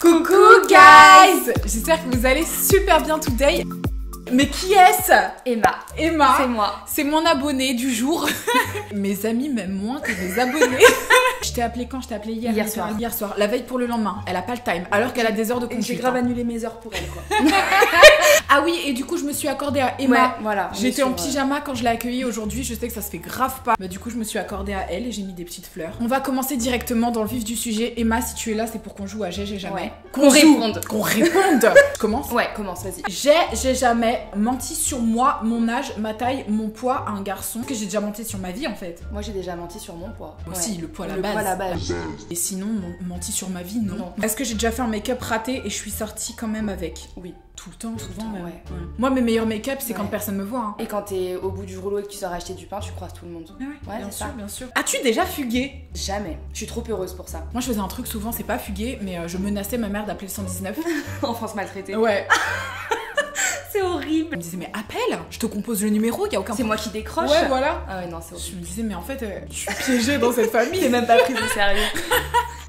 Coucou guys! J'espère que vous allez super bien today. Mais qui est-ce? Emma. Emma. C'est moi. C'est mon abonné du jour. Mes amis m'aiment moins que mes abonnés. Je t'ai appelé quand? Je t'ai appelé hier. Hier soir. Hier soir. La veille pour le lendemain. Elle a pas le time. Alors qu'elle a des heures de conduite. J'ai grave annulé mes heures pour elle, quoi. Ah oui, et du coup, je me suis accordée à Emma. Ouais, voilà. J'étais en pyjama quand je l'ai accueillie aujourd'hui. Je sais que ça se fait grave pas. Bah, du coup, je me suis accordée à elle et j'ai mis des petites fleurs. On va commencer directement dans le vif du sujet. Emma, si tu es là, c'est pour qu'on joue à J'ai jamais. Ouais. Qu'on réponde. Qu'on réponde. Commence. Ouais, commence, vas-y. J'ai jamais menti sur moi, mon âge, ma taille, mon poids à un garçon. Que j'ai déjà menti sur ma vie en fait. Moi, j'ai déjà menti sur mon poids. Moi aussi, le poids à la Le base. poids à la base. Et sinon, menti sur ma vie, non. Non. Est-ce que j'ai déjà fait un make-up raté et je suis sortie quand même avec? Oui. Tout le temps, Tout le souvent temps, même. ouais. Moi, mes meilleurs make-up, c'est Ouais. quand personne me voit. Hein. Et quand t'es au bout du rouleau et que tu sors acheter du pain, tu croises tout le monde. Ouais, bien c'est sûr, ça. bien sûr. As-tu déjà fugué? Jamais. Je suis trop heureuse pour ça. Moi, je faisais un truc souvent, c'est pas fugué, mais je menaçais ma mère d'appeler le 119. Enfance maltraitée. Ouais. C'est horrible. Elle me disait, mais appelle, je te compose le numéro, y a aucun C'est problème. moi qui décroche. Ouais, voilà. Ah ouais, non, c'est Je horrible. me disais, mais en fait, je suis piégée dans cette famille. T'es même pas prise au sérieux.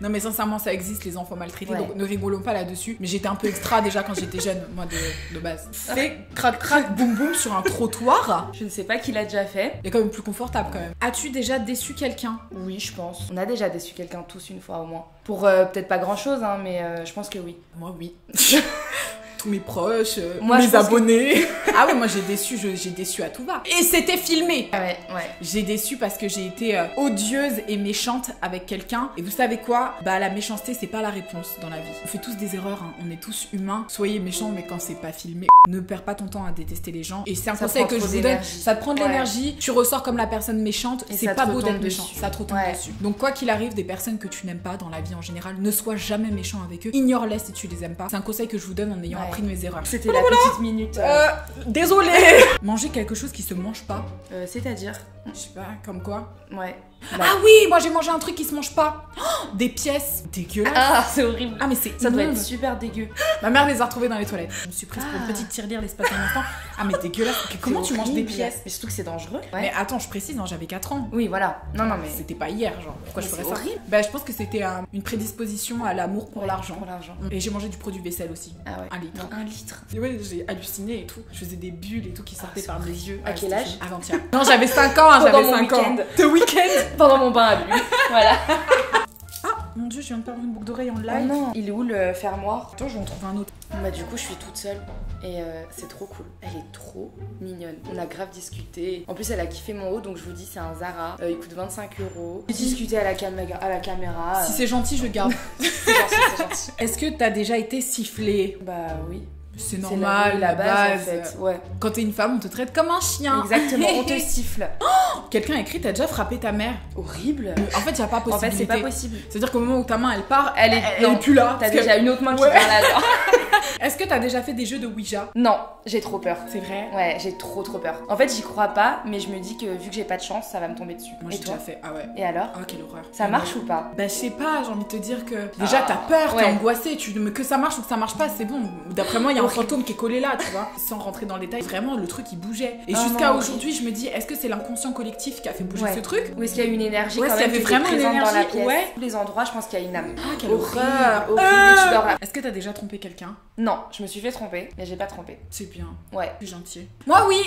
Non, mais sincèrement, ça existe, les enfants maltraités, Ouais. donc ne rigolons pas là-dessus. Mais j'étais un peu extra déjà quand j'étais jeune, moi, de base. Fait crac crac boum boum sur un trottoir. Je ne sais pas qui l'a déjà fait. Il est quand même plus confortable quand même. As-tu déjà déçu quelqu'un? Oui, je pense. On a déjà déçu quelqu'un tous une fois au moins. Pour peut-être pas grand chose, hein, mais je pense que oui. Moi, oui. Tous mes proches, Moi, je mes pense abonnés. Ah ouais, moi j'ai déçu à tout va. Et c'était filmé. Ouais, ouais. J'ai déçu parce que j'ai été odieuse et méchante avec quelqu'un. Et vous savez quoi? Bah la méchanceté c'est pas la réponse dans la vie. On fait tous des erreurs, hein. On est tous humains. Soyez méchants mais quand c'est pas filmé. Ne perds pas ton temps à détester les gens. Et c'est un Ça conseil prend que je trop vous donne. d'énergie. Ça te prend de Ouais. l'énergie. Tu ressors comme la personne méchante. Et C'est ça pas te beau retombe d'être méchant. dessus. Ça te retombe Ouais. dessus. Donc quoi qu'il arrive, des personnes que tu n'aimes pas dans la vie en général, ne sois jamais méchant avec eux. Ignore-les si tu les aimes pas. C'est un conseil que je vous donne en ayant Ouais. appris de mes erreurs. C'était la petite minute. Désolée. Manger quelque chose qui se mange pas. C'est-à-dire Je sais pas, comme quoi. Ouais. Ah oui, moi j'ai mangé un truc qui se mange pas. Oh, des pièces dégueulasses. Ah, c'est horrible. Ah mais c'est Ça doit immonde. être super dégueu. Ma mère les a retrouvées dans les toilettes. Je me suis prise pour une Ah. petite tirelire l'espace d'un instant. Ah mais dégueulasse. Ok, comment tu manges des pièces? Mais surtout que c'est dangereux. Ouais. Mais attends, je précise, hein, j'avais 4 ans. Oui, voilà. Non, non, mais. C'était pas hier, genre. Pourquoi Mais je ferais c'est ça? horrible. Bah je pense que c'était une prédisposition à l'amour pour Ouais, l'argent. Pour l'argent. Et j'ai mangé du produit vaisselle aussi. Ah ouais. 1 litre. Non, 1 litre. Et ouais, j'ai halluciné et tout. Je faisais des bulles et tout qui sortaient c'est par mes horrible. yeux. À quel c'était âge? chaud. Avant-hier. Non, j'avais 5 ans, hein, Pendant j'avais mon 5 ans. week-end. Ce week-end. Pendant mon bain à lui. Voilà. Ah, mon dieu, je viens de perdre une boucle d'oreille en live. Oh non. Il est où le fermoir? Attends, je vais en trouver un autre. Bah, du coup, je suis toute seule. Et c'est trop cool. Elle est trop mignonne. On a grave discuté. En plus, elle a kiffé mon haut, donc je vous dis, c'est un Zara. Il coûte 25 €. J'ai discuté à la caméra. Si c'est gentil, je garde. C'est gentil, c'est gentil. Est-ce que t'as déjà été sifflée? Bah oui. C'est C'est normal, la base, en base. fait. Ouais. Quand t'es une femme, on te traite comme un chien. Exactement, on te siffle. Quelqu'un a écrit, t'as déjà frappé ta mère? Horrible. En fait, y a pas En fait, possibilité. c'est pas possible. C'est-à-dire qu'au moment où ta main, elle part, Elle est plus là. T'as parce que- déjà une autre main qui Ouais. vient là, genre. Est-ce que t'as déjà fait des jeux de Ouija? Non, j'ai trop peur. C'est vrai? Ouais, j'ai trop peur. En fait, j'y crois pas, mais je me dis que vu que j'ai pas de chance, ça va me tomber dessus. Moi, Et j'ai toi? déjà fait. Ah ouais. Et alors? Ah, quelle horreur. Ça marche ou pas? Bah, je sais pas, j'ai envie de te dire que. Déjà, t'as peur, t'es Ouais. angoissée, mais que ça marche ou que ça marche pas, c'est bon. D'après moi, il y a un Horrible. fantôme qui est collé là, tu vois. Sans rentrer dans le détail, vraiment, le truc il bougeait. Et Oh jusqu'à non, aujourd'hui, je me dis, est-ce que c'est l'inconscient collectif qui a fait bouger Ouais. ce truc? Ou est-ce qu'il y a une énergie Ouais, quand est-ce qu'il même y avait qui était vraiment une présente dans la énergie? pièce? Ouais. Tous les endroits, je pense qu'il y a une âme. Ah, quelle Horreur, horreur. horrible, tu dors là. Est-ce que t'as déjà trompé quelqu'un? Non, je me suis fait tromper, mais j'ai pas trompé. C'est bien. Ouais. C'est gentil. Moi, oui.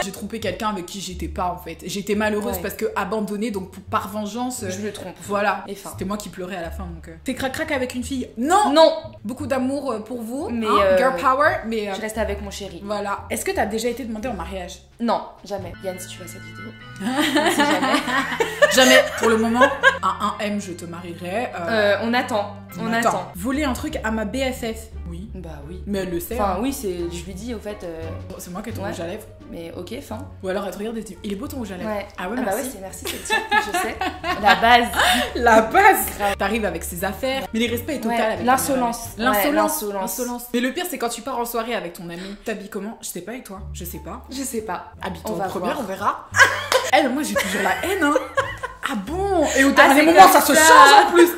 J'ai trompé quelqu'un avec qui j'étais pas en fait. J'étais malheureuse Ouais. parce que abandonnée, donc par vengeance. Je le trompe. Voilà. Et fin. C'était moi qui pleurais à la fin donc. T'es crac-crac avec une fille? Non. Non, Beaucoup d'amour pour vous. Mais, hein, girl power. Mais je reste avec mon chéri. voilà. Est-ce que t'as déjà été demandé en mariage? Non, jamais. Yann, si tu vois cette vidéo. Si jamais. Jamais. Pour le moment, à 1 M, je te marierai. On attend. On attend. Voler un truc à ma BFF? Oui. Bah oui. Mais elle le sait. Enfin, oui, je lui dis au fait. Bon, c'est moi qui ai ton Ouais. rouge à lèvres. Mais ok, fin. Ou alors elle te regarde et te dit, il est beau ton rouge à lèvres. Ouais. Ah ouais, bah ouais, merci. merci, c'est le tien, je sais. La base. La base. T'arrives avec ses affaires, mais l'irrespect est total Ouais, avec l'insolence. la mère. Ouais, L'insolence. Mais le pire, c'est quand tu pars en soirée avec ton ami. T'habilles comment? Je sais pas, et toi? Je sais pas. Je sais pas. Habille-toi On en va première, voir. on verra. Elle, moi, j'ai toujours la haine, hein. Ah bon? Et au dernier c'est moment, comme ça se ça. change en plus.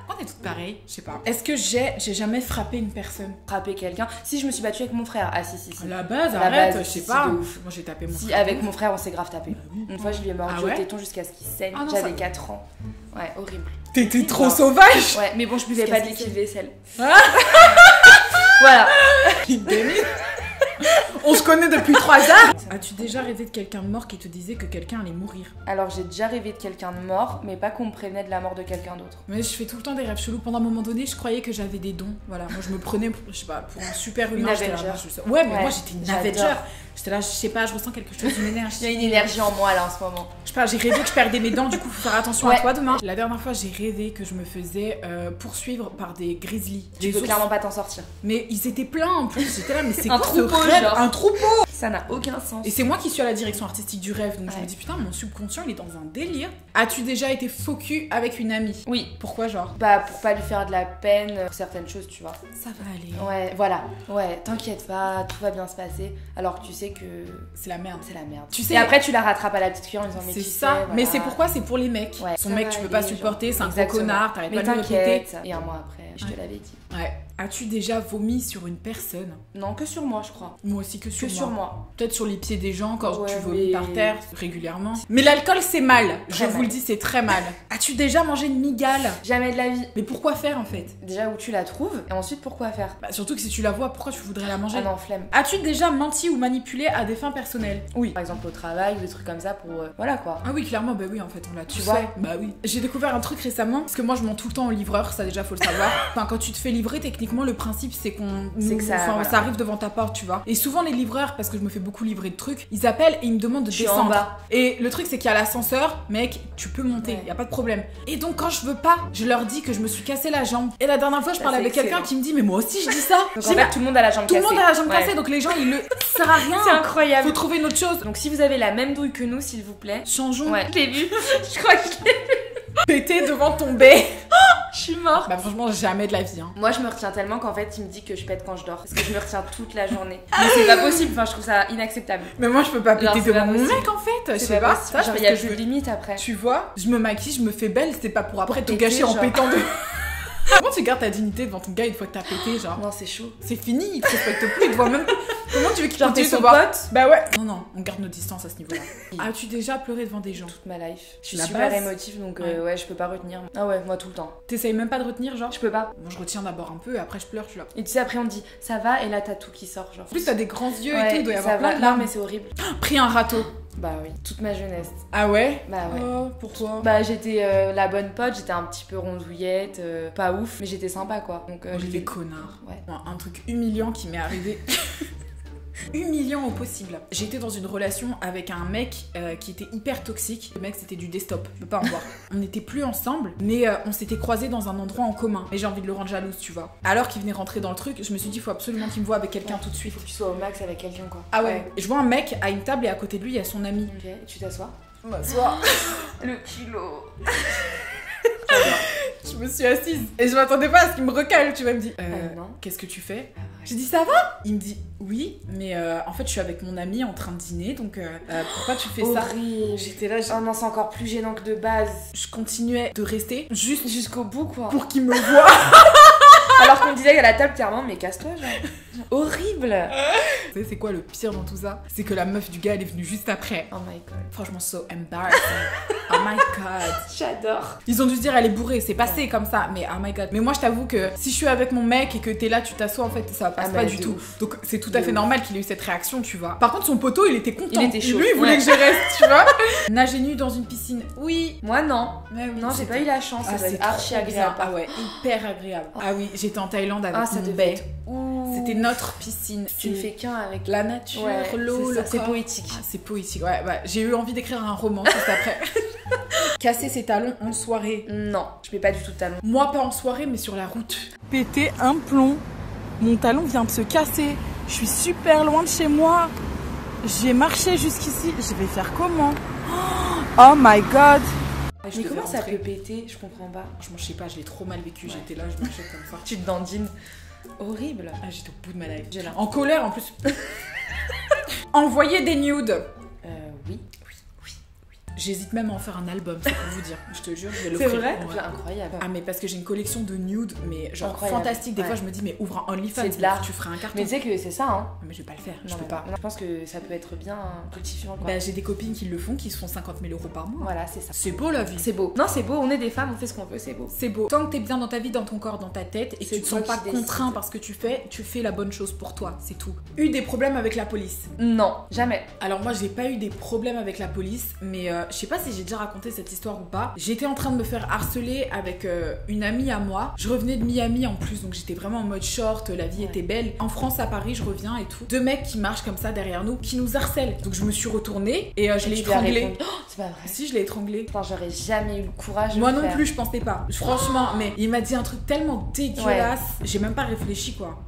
On est toutes pareilles, je sais pas. Est-ce que j'ai jamais frappé une personne? Frapper quelqu'un. Si je me suis battue avec mon frère. Ah si. À la base, La arrête, base, je sais si, pas. de ouf. Moi, j'ai tapé mon Si frère. avec mon frère on s'est grave tapé. oui. Une fois je lui ai mordu Ah ouais au téton jusqu'à ce qu'il saigne. Ah non, J'avais ça- 4 ans. Ouais, horrible. T'étais trop sauvage. Ouais, mais bon, je buvais pas de liquide vaisselle. Ah. Voilà. On se connaît depuis 3 heures. As-tu déjà rêvé de quelqu'un de mort qui te disait que quelqu'un allait mourir? Alors j'ai déjà rêvé de quelqu'un de mort, mais pas qu'on me prévenait de la mort de quelqu'un d'autre. Mais je fais tout le temps des rêves chelous. Pendant un moment donné, je croyais que j'avais des dons. Voilà, moi je me prenais, je sais pas, pour un super humain. Une Avenger. Ouais, mais moi j'étais une Avenger. J'étais là, je sais pas, je ressens quelque chose, une énergie. Il y a une énergie en moi là en ce moment. Je sais pas, j'ai rêvé que je perdais mes dents, du coup faut faire attention à toi demain. La dernière fois, j'ai rêvé que je me faisais poursuivre par des grizzlies. Tu peux clairement pas t'en sortir. Mais ils étaient pleins en plus. J'étais là, mais c'est un quoi troupeau, ce rêve? genre. Un troupeau. Ça n'a aucun sens. Et c'est moi qui suis à la direction artistique du rêve, donc je me dis putain, mon subconscient il est dans un délire. As-tu déjà été faux cul avec une amie? Oui. Pourquoi genre? Bah pour pas lui faire de la peine pour certaines choses, tu vois. Ça va aller. Ouais, voilà. Ouais, t'inquiète pas, tout va bien se passer. Alors que tu sais que c'est la merde. C'est la merde. Tu sais. Et après tu la rattrapes à la petite cuillère en disant mais c'est tu ça. sais, voilà. Mais c'est pourquoi c'est pour les mecs. Ouais, son mec tu peux pas supporter, c'est un gros connard, t'arrêtes pas de le répéter. T'inquiète. Et un mois après, je te l'avais dit. Ouais. As-tu déjà vomi sur une personne? Non, que sur moi, je crois. Moi aussi que sur moi. Sur moi. Peut-être sur les pieds des gens quand tu vomis mais... par terre régulièrement. Mais l'alcool c'est mal. Très vous le dis, c'est très mal. As-tu déjà mangé une migale? Jamais de la vie. Mais pourquoi faire en fait? Déjà où tu la trouves et ensuite pourquoi faire? Bah surtout que si tu la vois, pourquoi tu voudrais la manger? Ah non, flemme. As-tu déjà menti ou manipulé à des fins personnelles? Oui. Par exemple au travail ou des trucs comme ça pour... voilà quoi. Ah oui, clairement, bah oui, en fait, on l'a tous vois fait. Bah oui. J'ai découvert un truc récemment, parce que moi je mens tout le temps au livreur, ça déjà faut le savoir. Enfin, quand tu te fais livrer, techniquement, le principe c'est ça arrive devant ta porte, tu vois. Et souvent les livreurs, parce que je me fais beaucoup livrer de trucs, ils appellent et ils me demandent de descendre. En bas. Et le truc c'est qu'il y a l'ascenseur, mec, tu peux monter, y a pas de problème. Et donc quand je veux pas, je leur dis que je me suis cassé la jambe. Et la dernière fois, je parlais avec quelqu'un qui me dit mais moi aussi je dis ça. Donc en fait, tout le monde a la jambe cassée. Tout le monde a la jambe cassée, donc les gens ils le ça sert à rien. C'est incroyable. Faut trouver une autre chose. Donc si vous avez la même douille que nous, s'il vous plaît, changeons. Ouais, je l'ai vu. Je crois que je l'ai vu. Péter devant tomber. Je suis morte. Bah franchement jamais de la vie hein. Moi je me retiens tellement qu'en fait il me dit que je pète quand je dors. Parce que je me retiens toute la journée. Mais c'est pas possible, enfin je trouve ça inacceptable. Mais moi je peux pas péter devant mon mec en fait. Je sais pas. Ça, genre il y a plus de limite après. Tu vois, je me maquille, je me fais belle, c'est pas pour après tout gâcher en pétant de... Comment tu gardes ta dignité devant ton gars une fois que t'as pété genre? Non c'est chaud. C'est fini, il te respecte plus, il te voit même plus. Comment tu veux qu'il continue te son pote? Bah ouais. Non, on garde nos distances à ce niveau-là. As-tu déjà pleuré devant des gens? Toute ma life. Je suis la super base. émotive donc ouais je peux pas retenir. Ah ouais, moi tout le temps. T'essayes même pas de retenir genre? Je peux pas. Moi je retiens d'abord un peu et après je pleure, je suis là. Et tu sais après on me dit ça va et là t'as tout qui sort genre. En plus t'as des grands yeux et tout, il doit y avoir plein de larmes mais c'est horrible. Pris un râteau. Bah oui, toute ma jeunesse. Ah ouais? Bah ouais. Oh, pourquoi? Bah j'étais la bonne pote, j'étais un petit peu rondouillette, pas ouf, mais j'étais sympa quoi. Donc j'étais connard. Ouais. Un truc humiliant qui m'est arrivé. Humiliant au possible. J'étais dans une relation avec un mec qui était hyper toxique. Le mec c'était du desktop, je peux pas en voir. On n'était plus ensemble, mais on s'était croisés dans un endroit en commun. Et j'ai envie de le rendre jalouse, tu vois. Alors qu'il venait rentrer dans le truc, je me suis dit faut absolument qu'il me voit avec quelqu'un tout de suite. Faut que tu sois au max avec quelqu'un quoi. Ah ouais. Je vois un mec à une table et à côté de lui il y a son ami. Ok, et tu t'assois? M'assois. Le kilo. Je me suis assise et je m'attendais pas à ce qu'il me recale, tu vois, il me dit non. Qu'est-ce que tu fais? J'ai dit ça va? Il me dit oui, mais en fait je suis avec mon ami en train de dîner, donc pourquoi tu fais ça? J'étais là, oh non c'est encore plus gênant que de base. Je continuais de rester juste jusqu'au bout quoi. Pour qu'il me voie. Alors qu'on me disait à la table clairement mais casse-toi genre. Horrible. Tu sais c'est quoi le pire dans tout ça? C'est que la meuf du gars elle est venue juste après. Oh my god. Franchement so embarrassing. Oh my god. J'adore. Ils ont dû se dire elle est bourrée, c'est passé comme ça, mais oh my god. Mais moi je t'avoue que si je suis avec mon mec et que t'es là, tu t'assois en fait, ça passe pas du tout. Ouf. Donc c'est tout à fait normal qu'il ait eu cette réaction, tu vois. Par contre son poteau il était content. Il était chaud. Lui il voulait que je reste, tu vois. Nager nu dans une piscine, oui. Moi non. Mais oui, non j'ai pas eu la chance, ça doit être archi agréable. Ah ouais, hyper agréable. Ah oui, j'étais en Thaïlande avec mon bae. C'était notre piscine. Tu ne fais qu'un avec la nature, l'eau, le corps. C'est poétique. Ah, c'est poétique, ouais. J'ai eu envie d'écrire un roman juste après. Casser ses talons en soirée. Non, je mets pas du tout de talons. Moi pas en soirée mais sur la route. Péter un plomb. Mon talon vient de se casser. Je suis super loin de chez moi. J'ai marché jusqu'ici. Je vais faire comment? Oh my god. Mais comment ça peut péter? Je comprends pas. Franchement je sais pas, je l'ai trop mal vécu. J'étais là, je marchais comme ça. Tu te dandines. Horrible. Ah j'étais au bout de ma life. En colère en plus. Envoyer des nudes. Oui. J'hésite même à en faire un album, c'est pour vous dire. Je te jure, je vais C'est l'offrir. vrai? Ouais. Incroyable. Ah mais parce que j'ai une collection de nudes, mais genre Incroyable. fantastique. Des Ouais. fois je me dis mais ouvre un OnlyFans, C'est de l'art. tu ferais un carton. Mais tu sais que c'est ça, hein. Mais je vais pas le faire, je Non, peux mais pas. Je pense que ça peut être bien fructifiant, quoi. Bah j'ai des copines qui le font, qui se font 50 000 € par mois. Voilà, c'est ça. C'est beau la vie. C'est beau. Non, c'est beau, on est des femmes, on fait ce qu'on veut, c'est beau. C'est beau. Tant que t'es bien dans ta vie, dans ton corps, dans ta tête, et que C'est tu te toi sens pas qui décides. contraint par ce que tu fais la bonne chose pour toi, c'est tout. Eu des problèmes avec la police? Non, jamais. Alors moi j'ai pas eu des problèmes avec la police, mais je sais pas si j'ai déjà raconté cette histoire ou pas. J'étais en train de me faire harceler avec une amie à moi. Je revenais de Miami en plus, donc j'étais vraiment en mode short, la vie était belle. En France, à Paris, je reviens et tout. Deux mecs qui marchent comme ça derrière nous, qui nous harcèlent. Donc je me suis retournée et je l'ai tu lui as étranglé. répondu. Oh, c'est pas vrai. Si, je l'ai étranglé. Putain, j'aurais jamais eu le courage de Moi le non faire. plus, je pensais pas. Franchement, mais il m'a dit un truc tellement dégueulasse. J'ai même pas réfléchi quoi.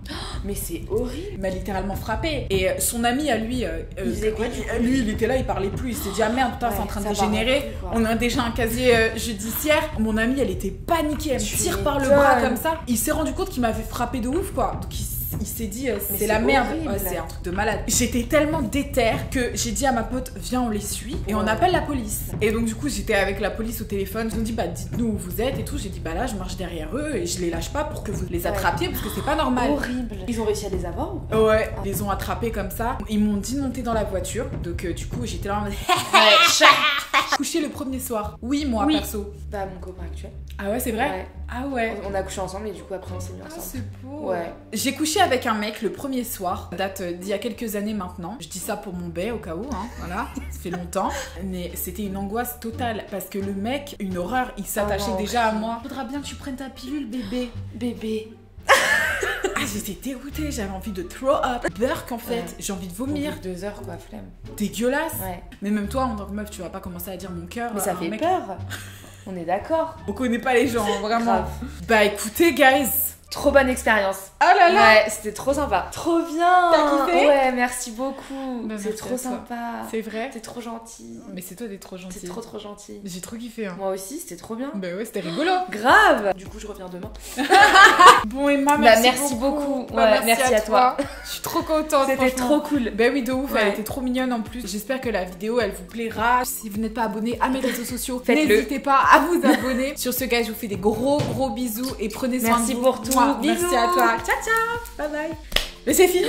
Mais c'est horrible. Il m'a littéralement frappé. Et son ami à lui, Il faisait quoi, du coup lui, il était là, il parlait plus. Il s'est dit, ah merde, putain, Ouais, c'est en train de ça dégénérer. va plus, quoi. On a déjà un casier judiciaire. Mon amie, elle était paniquée. Elle me Tu tire par le m'étonnes. bras comme ça. Il s'est rendu compte qu'il m'avait frappé de ouf, quoi. Donc il s'est dit, c'est c'est la merde. horrible. Ouais, c'est un truc de malade. J'étais tellement déterre que j'ai dit à ma pote, viens, on les suit et on Ouais. appelle la police. Et donc, du coup, j'étais avec la police au téléphone. Ils ont dit, bah, dites-nous où vous êtes et tout. J'ai dit, bah là, je marche derrière eux et je les lâche pas pour que vous les attrapiez parce que c'est pas normal. Horrible. Ils ont réussi à les avoir ou pas? Ouais, ils les ont attrapés comme ça. Ils m'ont dit de monter dans la voiture. Donc, du coup, j'étais là en mode. Couché le premier soir. Oui, moi, Oui. perso. Bah, mon copain actuel. Ah ouais, c'est vrai? Ouais. Ah ouais. On a couché ensemble et du coup, après, on s'est mis ensemble. c'est beau. Ouais. J'ai couché avec un mec le premier soir, date d'il y a quelques années maintenant. Je dis ça pour mon bae au cas où, hein, voilà, ça fait longtemps. Mais c'était une angoisse totale parce que le mec, une horreur, il s'attachait non, déjà à horrible. moi. Faudra bien que tu prennes ta pilule, bébé. Bébé. Ah, j'étais dégoûtée, j'avais envie de throw up. Burk en fait, Ouais. j'ai envie de Au vomir. bout de 2 heures, quoi, flemme. Dégueulasse. Ouais. Mais même toi, en tant que meuf, tu vas pas commencer à dire mon cœur. Mais à ça un fait mec. peur. On est d'accord. On connaît pas les gens, vraiment. Grave. Bah écoutez, guys. Trop bonne expérience. Oh là là. Ouais, c'était trop sympa. Trop bien. T'as kiffé? Ouais, merci beaucoup. Bah, c'est merci trop à toi. sympa. C'est vrai. T'es trop gentil. Mais c'est toi, t'es trop gentil. T'es trop gentil. J'ai trop kiffé. Hein. Moi aussi, c'était trop bien. Bah ouais, c'était rigolo. Grave. Du coup, je reviens demain. Bon Emma, Bah, merci, merci beaucoup. Bah, Ouais, merci à toi. Je suis trop contente. C'était franchement. trop cool. Bah oui, de ouf, elle Ouais. était trop mignonne en plus. J'espère que la vidéo, elle vous plaira. Si vous n'êtes pas abonné à mes réseaux sociaux, Faites-le. n'hésitez pas à vous abonner. Sur ce, guys, je vous fais des gros bisous et prenez soin Merci de vous. pour tout. Mouah, Bisous. Merci à toi. Ciao, ciao. Bye bye. Mais c'est fini.